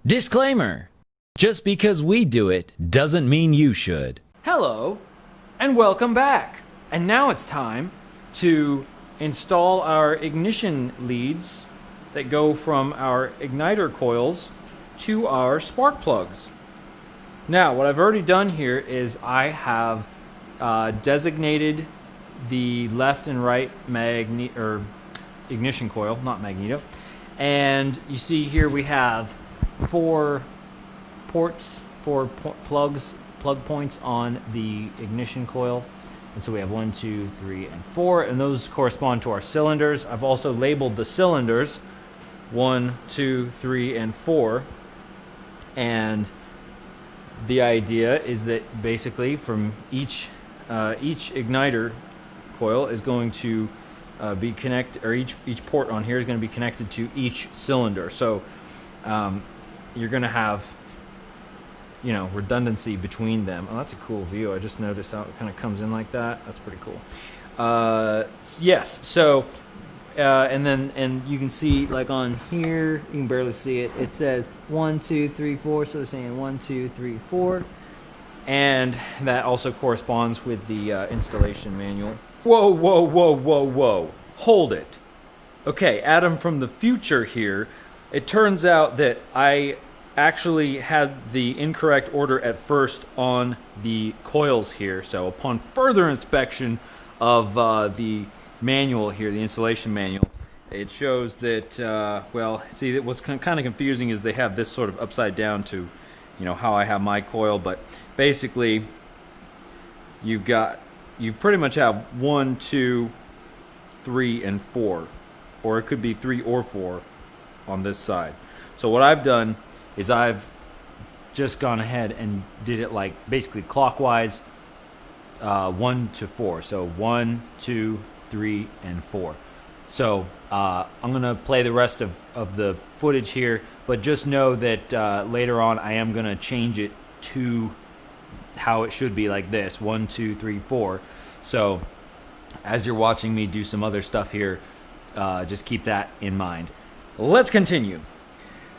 Disclaimer: just because we do it doesn't mean you should. Hello, and welcome back. And now it's time to install our ignition leads that go from our igniter coils to our spark plugs. Now, what I've already done here is I have designated the left and right ignition coil, not magneto. And you see here we have four plug points on the ignition coil. And so we have 1, 2, 3, and 4, and those correspond to our cylinders. I've also labeled the cylinders 1, 2, 3, and 4. And the idea is that basically from each igniter coil is going to be connected, or each port on here is going to be connected to each cylinder. So you're going to have, redundancy between them. Oh, that's a cool view. I just noticed how it kind of comes in like that. That's pretty cool. Yes. So and you can see, like on here, you can barely see it. It says 1, 2, 3, 4. So they're saying 1, 2, 3, 4, and that also corresponds with the installation manual. Whoa, whoa, whoa, whoa, whoa! Hold it. Okay, Adam from the future here. It turns out that I actually had the incorrect order at first on the coils here. So upon further inspection of the manual here, the installation manual, it shows that, see, what's kind of confusing is they have this sort of upside down to, how I have my coil, but basically you pretty much have 1, 2, 3, and 4, or it could be 3 or 4 on this side. So what I've done is I've just gone ahead and did it like basically clockwise, 1 to 4. So 1, 2, 3, and 4. So I'm gonna play the rest of the footage here, but just know that later on I am gonna change it to how it should be, like this: 1, 2, 3, 4. So as you're watching me do some other stuff here, just keep that in mind. Let's continue.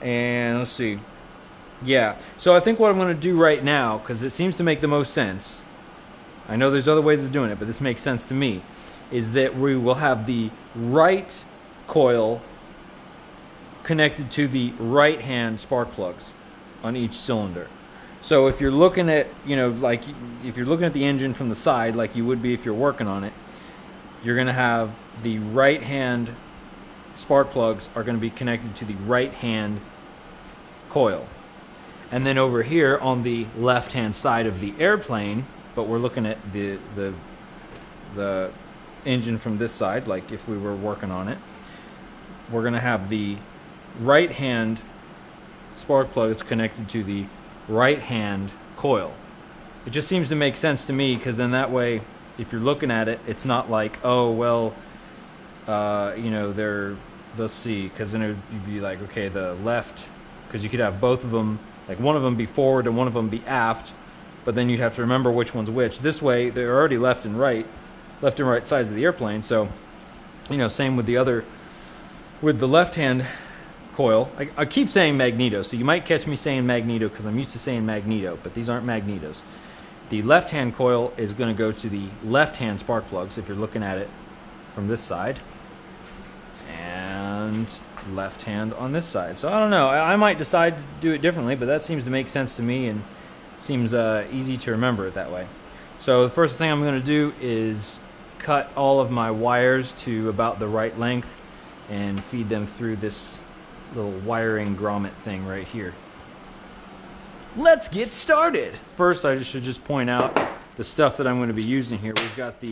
And let's see. Yeah, so I think what I'm going to do right now, because it seems to make the most sense, I know there's other ways of doing it, but this makes sense to me, is that we will have the right coil connected to the right hand spark plugs on each cylinder. So if you're looking at, like if you're looking at the engine from the side, like you would be if you're working on it, you're going to have the right hand spark plugs are going to be connected to the right hand coil. And then over here on the left hand side of the airplane, but we're looking at the engine from this side, like if we were working on it, we're going to have the right hand spark plugs connected to the right hand coil. It just seems to make sense to me, because then that way if you're looking at it, it's not like, oh well, let's see, because then it would be like, okay, the left, because you could have both of them, like one of them be forward and one of them be aft, but then you'd have to remember which one's which. This way they're already left and right sides of the airplane. So same with the left hand coil. I keep saying magneto, so you might catch me saying magneto because I'm used to saying magneto, but these aren't magnetos. The left hand coil is going to go to the left hand spark plugs if you're looking at it from this side, and left hand on this side. So I don't know, I might decide to do it differently, but that seems to make sense to me and seems easy to remember it that way. So the first thing I'm going to do is cut all of my wires to about the right length and feed them through this little wiring grommet thing right here. Let's get started. First, I should just point out the stuff that I'm going to be using here. We've got the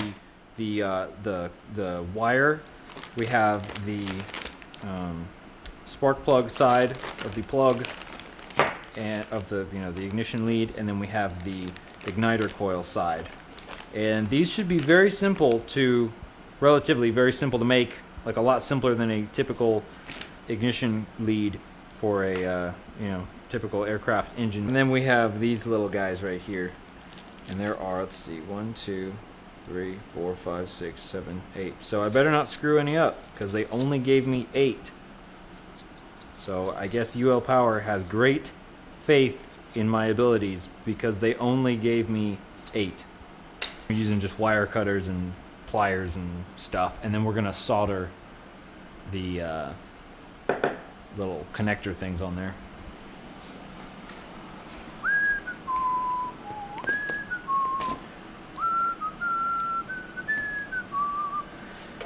wire. We have the spark plug side of the plug and of the the ignition lead, and then we have the igniter coil side. And these should be very simple to, relatively very simple to make, like a lot simpler than a typical ignition lead for a typical aircraft engine. And then we have these little guys right here, and there are, let's see, 1, 2, 3, 4, 5, 6, 7, 8. So I better not screw any up, because they only gave me 8. So I guess UL Power has great faith in my abilities because they only gave me 8. We're using just wire cutters and pliers and stuff, and then we're gonna solder the little connector things on there.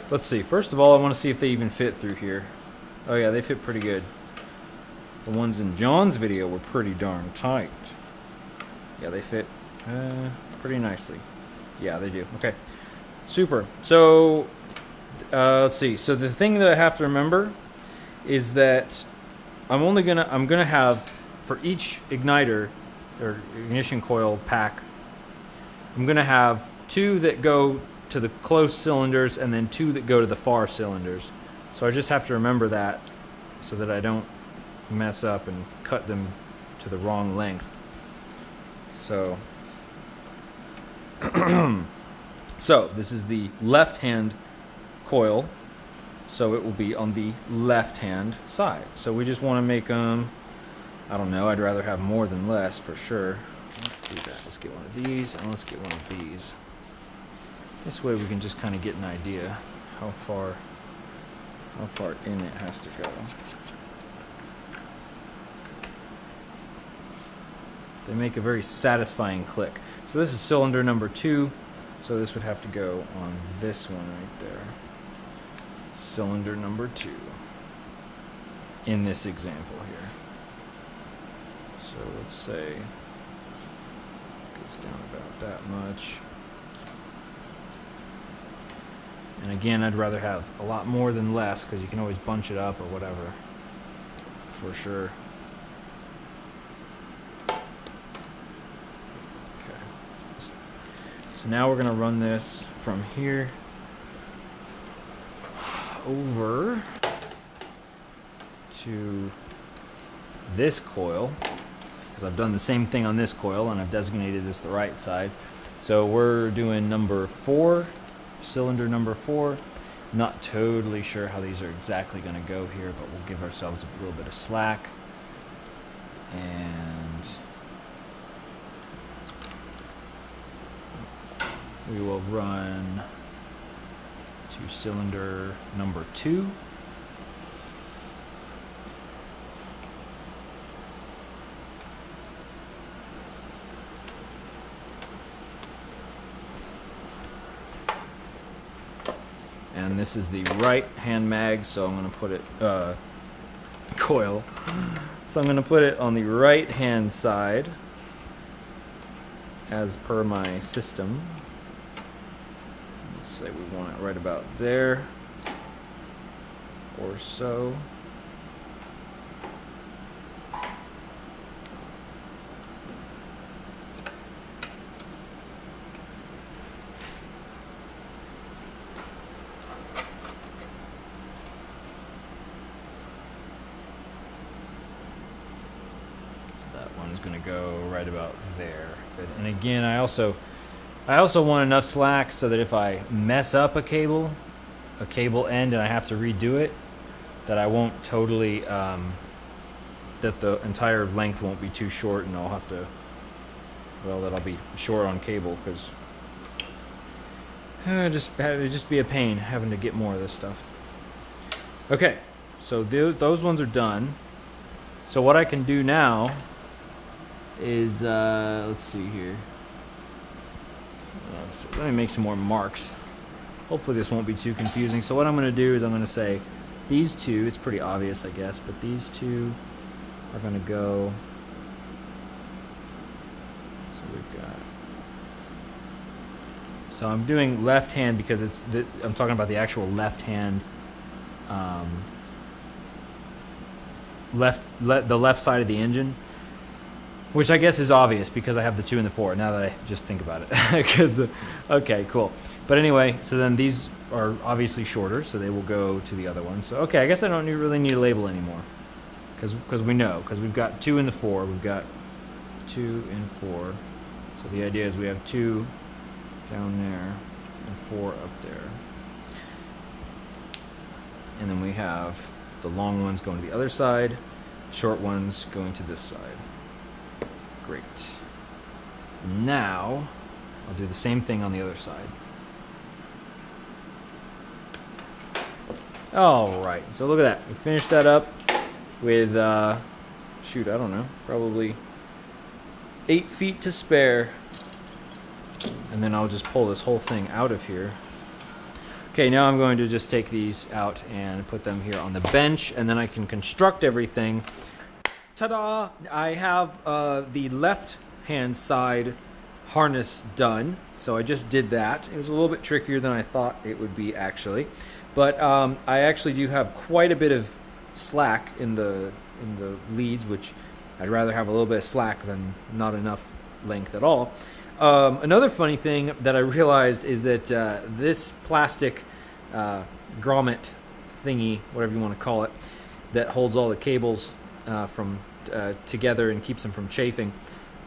Let's see. First of all, I want to see if they even fit through here. Oh yeah, they fit pretty good. The ones in John's video were pretty darn tight. Yeah, they fit pretty nicely. Yeah, they do. Okay, super. So let's see. So the thing that I have to remember is that I'm gonna have for each igniter or ignition coil pack, I'm gonna have 2 that go to the close cylinders and then 2 that go to the far cylinders. So I just have to remember that so that I don't mess up and cut them to the wrong length. So so this is the left hand coil, so it will be on the left hand side. So we just want to make them, I don't know, I'd rather have more than less for sure. Let's do that. Let's get one of these and let's get one of these. This way we can just kind of get an idea how far in it has to go. They make a very satisfying click. So this is cylinder number 2, so this would have to go on this one right there. Cylinder number 2 in this example here. So let's say it goes down about that much. And again, I'd rather have a lot more than less because you can always bunch it up or whatever, for sure. Okay. So now we're going to run this from here over to this coil, because I've done the same thing on this coil and I've designated this the right side. So we're doing number 4. Cylinder number 4. Not totally sure how these are exactly going to go here, but we'll give ourselves a little bit of slack. And we will run to cylinder number 2. And this is the right hand mag, so I'm going to put it coil. So I'm going to put it on the right hand side as per my system. Let's say we want it right about there or so. Going to go right about there. And again, I also want enough slack so that if I mess up a cable end and I have to redo it, that I won't totally that the entire length won't be too short, and I'll have to, well, that I'll be short on cable, because it'd just be a pain having to get more of this stuff. Okay, so those ones are done. So what I can do now is, let's see here. Let me make some more marks. Hopefully this won't be too confusing. So what I'm going to do is I'm going to say these 2, it's pretty obvious I guess, but these 2 are going to go, so we've got, so I'm doing left hand because I'm talking about the actual left hand, the left side of the engine. Which I guess is obvious because I have the 2 and the 4, now that I just think about it. Okay, cool. But anyway, so then these are obviously shorter, so they will go to the other one. So, okay, I guess I don't really need a label anymore. Because we know, because we've got 2 and the 4. We've got 2 and 4. So the idea is we have 2 down there and 4 up there. And then we have The long ones going to the other side, short ones going to this side. Great. Now, I'll do the same thing on the other side. Alright, so look at that. We finished that up with, shoot, I don't know, probably 8 feet to spare. And then I'll just pull this whole thing out of here. Okay, now I'm going to just take these out and put them here on the bench, and then I can construct everything. Ta-da! I have the left-hand side harness done, so I just did that. It was a little bit trickier than I thought it would be, actually. But I actually do have quite a bit of slack in the leads, which I'd rather have a little bit of slack than not enough length at all. Another funny thing that I realized is that this plastic grommet thingy, whatever you want to call it, that holds all the cables from together and keeps them from chafing,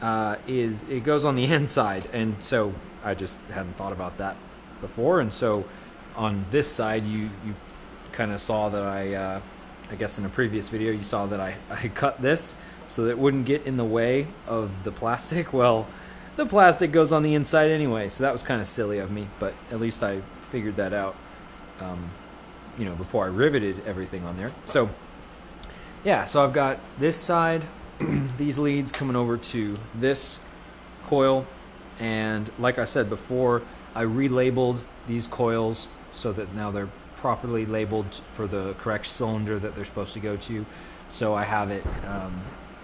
it goes on the inside, and so I just hadn't thought about that before. And so on this side, you kind of saw that I guess in a previous video you saw that I cut this so that it wouldn't get in the way of the plastic. Well, the plastic goes on the inside anyway, so that was kind of silly of me, but at least I figured that out, you know, before I riveted everything on there. So, yeah, so I've got this side, these leads coming over to this coil, and like I said before, I relabeled these coils so that now they're properly labeled for the correct cylinder that they're supposed to go to. So I have it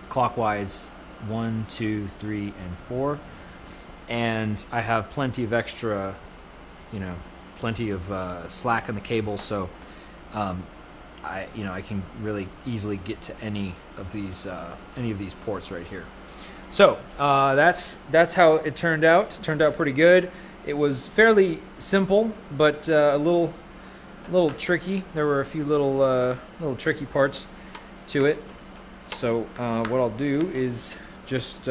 clockwise 1, 2, 3, and 4. And I have plenty of extra, you know, plenty of slack in the cable, so I can really easily get to any of these ports right here. So that's how it turned out. It turned out pretty good. It was fairly simple, but a little tricky. There were a few little tricky parts to it. So what I'll do is just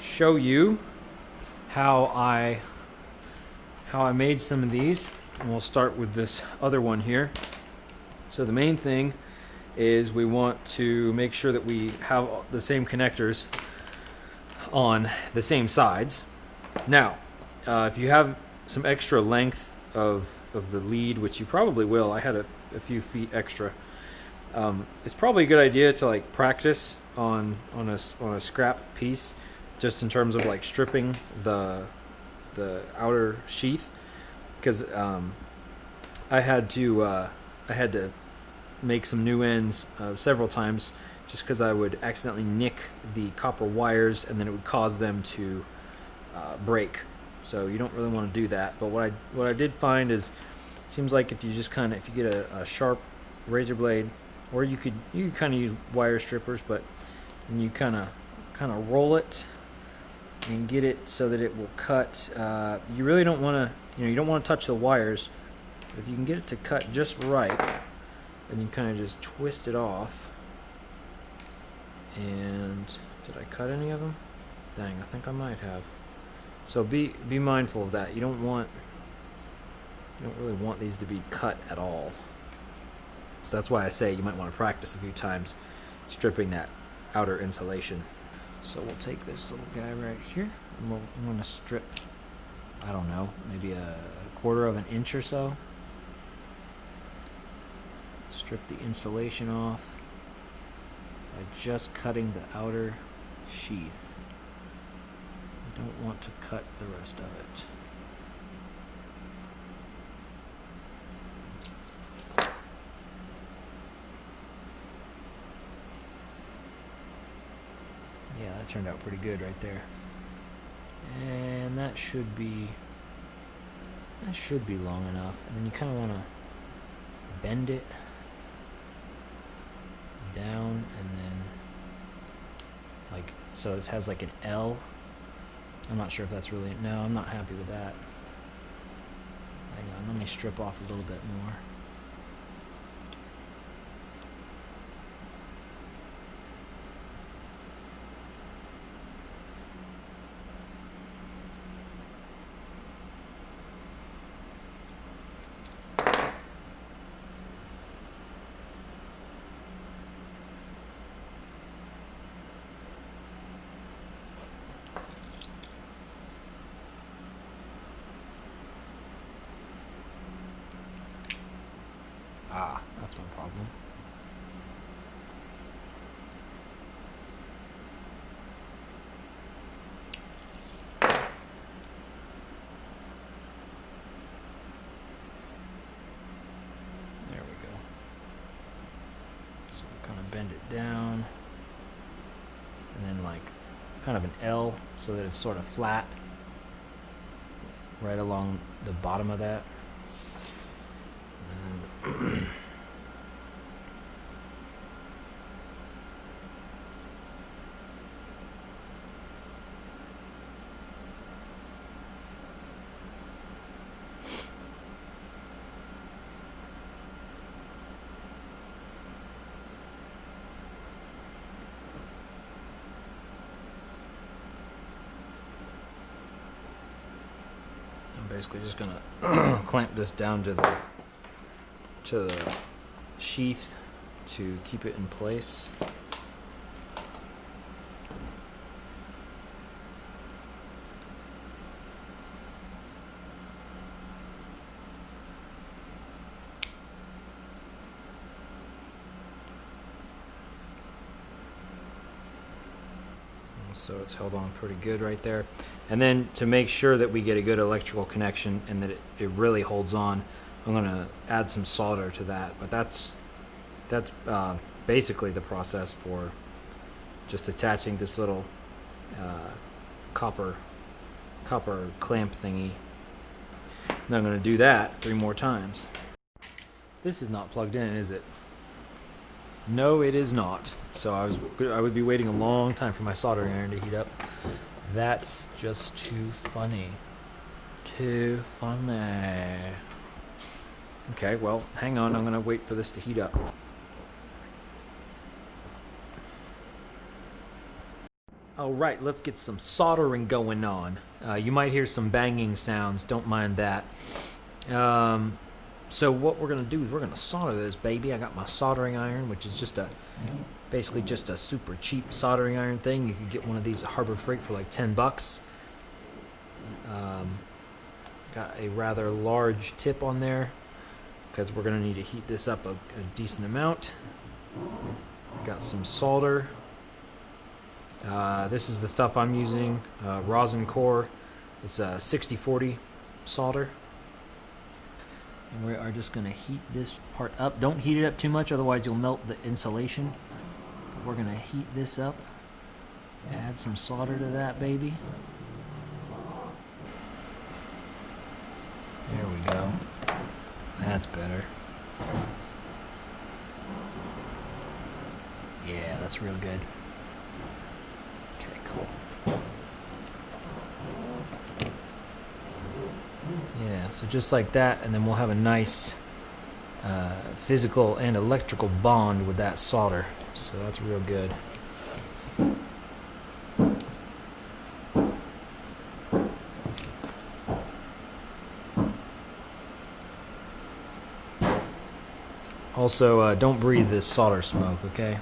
show you how I made some of these, and we'll start with this other one here. So the main thing is we want to make sure that we have the same connectors on the same sides. Now, if you have some extra length of the lead, which you probably will, I had a few feet extra. It's probably a good idea to like practice on a scrap piece, just in terms of like stripping the outer sheath, because I had to make some new ends several times, just because I would accidentally nick the copper wires and then it would cause them to break. So you don't really want to do that. But what I did find is, it seems like if you just if you get a sharp razor blade, or you could kind of use wire strippers, but then you kind of roll it and get it so that it will cut. You really don't want to, you don't want to touch the wires. But if you can get it to cut just right, then you kind of just twist it off. And did I cut any of them? Dang, I think I might have. So be mindful of that. You don't really want these to be cut at all. So that's why I say you might want to practice a few times stripping that outer insulation. So we'll take this little guy right here, and I'm going to strip, I don't know, maybe a 1/4 of an inch or so. Strip the insulation off by just cutting the outer sheath. I don't want to cut the rest of it. Yeah, that turned out pretty good right there. And that should be long enough. And then you kind of want to bend it down, and then like so it has like an L. I'm not sure if that's really, no, I'm not happy with that. Hang on, let me strip off a little bit more. That's no problem. There we go. So we'll kind of bend it down, and then like kind of an L so that it's sort of flat right along the bottom of that. And I'm basically just gonna clamp this down to the sheath to keep it in place. So it's held on pretty good right there. And then to make sure that we get a good electrical connection and that it really holds on, I'm going to add some solder to that. But that's basically the process for just attaching this little copper clamp thingy. And I'm going to do that 3 more times. This is not plugged in, is it? No, it is not. So I would be waiting a long time for my soldering iron to heat up. That's just too funny. Too funny. Okay, well, hang on. I'm going to wait for this to heat up. All right, let's get some soldering going on. You might hear some banging sounds. Don't mind that. So what we're going to do is we're going to solder this baby. I got my soldering iron, which is just basically just a super cheap soldering iron thing. You could get one of these at Harbor Freight for like $10. Got a rather large tip on there because we're going to need to heat this up a decent amount. Got some solder. This is the stuff I'm using, rosin core. It's a 6040 solder. And we are just going to heat this part up. Don't heat it up too much, otherwise you'll melt the insulation. We're going to heat this up. Add some solder to that baby. There we go. That's better. Yeah, that's real good. Okay, cool. Yeah, so just like that, and then we'll have a nice physical and electrical bond with that solder. So that's real good. Also, don't breathe this solder smoke, okay?